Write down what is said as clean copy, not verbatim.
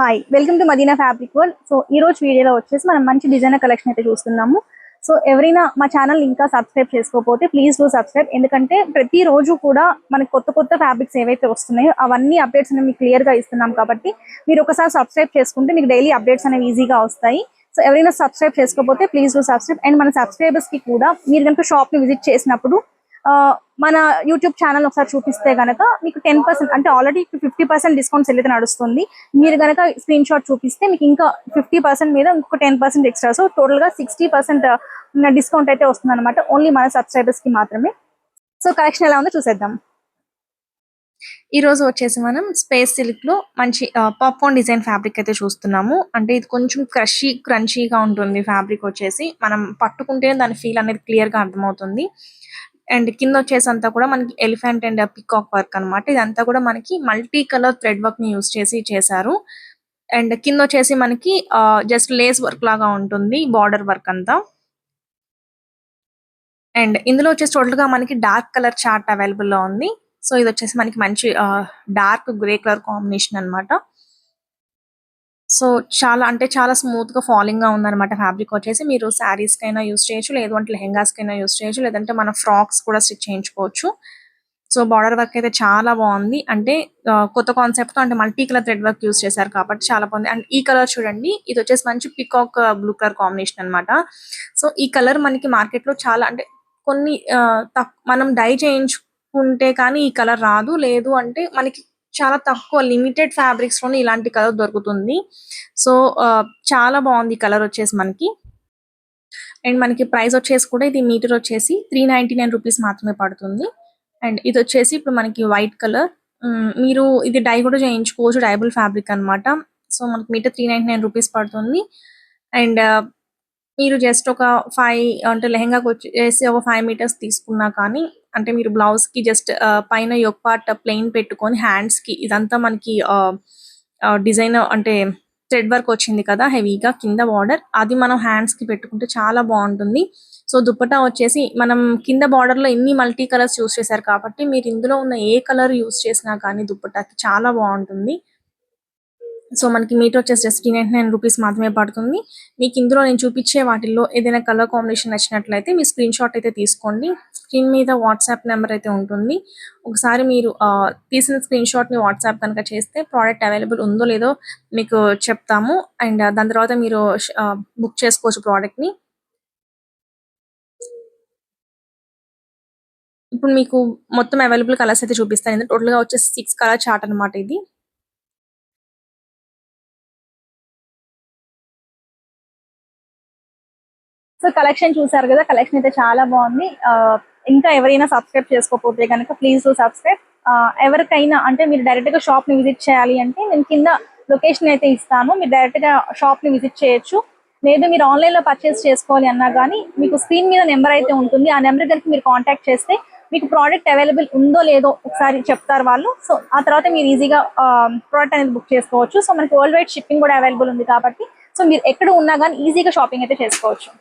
Hi welcome to Madina fabric world. So ఈ రోజు వీడియోలో వచ్చేసి మనం మంచి డిజైనర్ కలెక్షన్ అయితే చూస్తున్నాము. సో ఎవరైనా మా ఛానల్ ఇంకా సబ్స్క్రైబ్ చేసుకోకపోతే ప్లీజ్ డూ సబ్స్క్రైబ్. ఎందుకంటే ప్రతి రోజు కూడా మనకి కొత్త కొత్త ఫ్యాబ్రిక్స్ ఏవైతే వస్తున్నాయో అవన్నీ అప్డేట్స్ అనేవి మీకు క్లియర్ గా ఇస్తున్నాం. కాబట్టి మీరు ఒకసారి సబ్స్క్రైబ్ చేసుకుంటే మీకు డైలీ అప్డేట్స్ అనేవి ఈజీగా వస్తాయి. సో ఎవరైనా సబ్స్క్రైబ్ చేసుకోకపోతే ప్లీజ్ డూ సబ్స్క్రైబ్. అండ్ మన సబ్స్క్రైబర్స్ కి కూడా మీరు కనుక షాప్ ని విజిట్ చేసినప్పుడు మన యూట్యూబ్ ఛానల్ ఒకసారి చూపిస్తే గనక మీకు 10% అంటే ఆల్రెడీ 50% డిస్కౌంట్స్ అయితే నడుస్తుంది. మీరు గనక స్క్రీన్ షాట్ చూపిస్తే మీకు ఇంకా 50% మీద ఇంకొక 10% ఎక్స్ట్రా. సో టోటల్ గా 60% డిస్కౌంట్ అయితే వస్తుంది అనమాట, ఓన్లీ మన సబ్స్క్రైబర్స్ కి మాత్రమే. సో కలెక్షన్ ఎలా ఉందో చూసేద్దాం. ఈ రోజు వచ్చేసి మనం స్పేస్ సిల్క్ లో మంచి పాప్కార్న్ డిజైన్ ఫ్యాబ్రిక్ అయితే చూస్తున్నాము. అంటే ఇది కొంచెం క్రంచీగా ఉంటుంది. ఫ్యాబ్రిక్ వచ్చేసి మనం పట్టుకుంటే దాని ఫీల్ అనేది క్లియర్ గా అర్థమవుతుంది. అండ్ కింద వచ్చేసి అంతా కూడా మనకి ఎలిఫెంట్ అండ్ పికాక్ వర్క్ అనమాట. ఇదంతా కూడా మనకి మల్టీ కలర్ థ్రెడ్ వర్క్ ని యూస్ చేసి చేశారు. అండ్ కింద వచ్చేసి మనకి జస్ట్ లేస్ వర్క్ లాగా ఉంటుంది, బార్డర్ వర్క్ అంతా. అండ్ ఇందులో వచ్చేసి టోటల్ గా మనకి డార్క్ కలర్ చార్ట్ అవైలబుల్ లో ఉంది. సో ఇది వచ్చేసి మనకి మంచి డార్క్ గ్రే కలర్ కాంబినేషన్ అన్నమాట. సో చాలా అంటే చాలా స్మూత్ గా ఫాలింగ్ గా ఉందన్నమాట. ఫ్యాబ్రిక్ వచ్చేసి మీరు శారీస్ కైనా యూస్ చేయొచ్చు, లేదు అంటే లెహెంగాస్ కైనా యూస్ చేయొచ్చు, లేదంటే మన ఫ్రాక్స్ కూడా స్టిచ్ చేయించుకోవచ్చు. సో బార్డర్ వర్క్ అయితే చాలా బాగుంది. అంటే కొత్త కాన్సెప్ట్ తో అంటే multi colour thread work use చేశారు కాబట్టి చాలా బాగుంది. అండ్ ఈ కలర్ చూడండి, ఇది వచ్చేసి మంచి పికాక్ బ్లూ కలర్ కాంబినేషన్ అన్నమాట. సో ఈ కలర్ మనకి మార్కెట్ లో చాలా అంటే కొన్ని మనం డై చేయించుకుంటే కానీ ఈ కలర్ రాదు, లేదు అంటే మనకి చాలా తక్కువ లిమిటెడ్ ఫ్యాబ్రిక్స్ లోనే ఇలాంటి కలర్ దొరుకుతుంది. సో చాలా బాగుంది కలర్ వచ్చేసి మనకి. అండ్ మనకి ప్రైస్ వచ్చేసి కూడా ఇది మీటర్ వచ్చేసి 399 రూపీస్ మాత్రమే పడుతుంది. అండ్ ఇది వచ్చేసి ఇప్పుడు మనకి వైట్ కలర్. మీరు ఇది డై కూడా చేయించుకోవచ్చు, డైబుల్ ఫ్యాబ్రిక్ అన్నమాట. సో మనకి మీటర్ 399 రూపీస్ పడుతుంది. అండ్ మీరు జస్ట్ ఒక 5 అంటే లెహెంగాకి వచ్చేసి ఒక 5 మీటర్స్ తీసుకున్నా కానీ, అంటే మీరు బ్లౌజ్ కి జస్ట్ పైన యోక్ పార్ట్ ప్లెయిన్ పెట్టుకొని హ్యాండ్స్ కి ఇదంతా మనకి డిజైన్ అంటే థ్రెడ్ వర్క్ వచ్చింది కదా హెవీగా కింద బార్డర్, అది మనం హ్యాండ్స్ కి పెట్టుకుంటే చాలా బాగుంటుంది. సో దుపట్టా వచ్చేసి మనం కింద బార్డర్ లో ఎన్ని మల్టీ కలర్స్ యూస్ చేశారు కాబట్టి మీరు ఇందులో ఉన్న ఏ కలర్ యూస్ చేసినా కానీ దుపట్టాకి చాలా బాగుంటుంది. సో మనకి మీటర్ వచ్చేసి జస్ట్ 399 రూపీస్ మాత్రమే పడుతుంది. మీకు ఇందులో నేను చూపించే వాటిల్లో ఏదైనా కలర్ కాంబినేషన్ నచ్చినట్లయితే మీ స్క్రీన్ షాట్ అయితే తీసుకోండి. స్క్రీన్ మీద వాట్సాప్ నెంబర్ అయితే ఉంటుంది. ఒకసారి మీరు తీసిన స్క్రీన్ షాట్ ని వాట్సాప్ కనుక చేస్తే ప్రోడక్ట్ అవైలబుల్ ఉందో లేదో మీకు చెప్తాము. అండ్ దాని తర్వాత మీరు బుక్ చేసుకోవచ్చు ప్రోడక్ట్ ని. ఇప్పుడు మీకు మొత్తం అవైలబుల్ కలర్స్ అయితే చూపిస్తాను. టోటల్ గా వచ్చేసి 6 కలర్ చార్ట్ అనమాట ఇది. సో కలెక్షన్ చూసారు కదా, కలెక్షన్ అయితే చాలా బాగుంది. ఇంకా ఎవరైనా సబ్స్క్రైబ్ చేసుకోకపోతే కనుక ప్లీజ్ సబ్స్క్రైబ్. ఎవరికైనా అంటే మీరు డైరెక్ట్ గా షాప్ ని విజిట్ చేయాలి అంటే నేను కింద లొకేషన్ అయితే ఇస్తాను, మీరు డైరెక్ట్ గా షాప్ ని విజిట్ చేయొచ్చు. లేదు మీరు ఆన్లైన్ లో పర్చేస్ చేసుకోవాలి అన్నా కానీ మీకు స్క్రీన్ మీద నెంబర్ అయితే ఉంటుంది. ఆ నెంబర్ కనుక మీరు కాంటాక్ట్ చేస్తే మీకు ప్రోడక్ట్ అవైలబుల్ ఉందో లేదో ఒకసారి చెప్తారు వాళ్ళు. సో ఆ తర్వాత మీరు ఈజీగా ప్రోడక్ట్ అనేది బుక్ చేసుకోవచ్చు. సో మనకి వరల్డ్ వైడ్ షిప్పింగ్ కూడా అవైలబుల్ ఉంది కాబట్టి సో మీరు ఎక్కడ ఉన్నా కానీ ఈజీగా షాపింగ్ అయితే చేసుకోవచ్చు.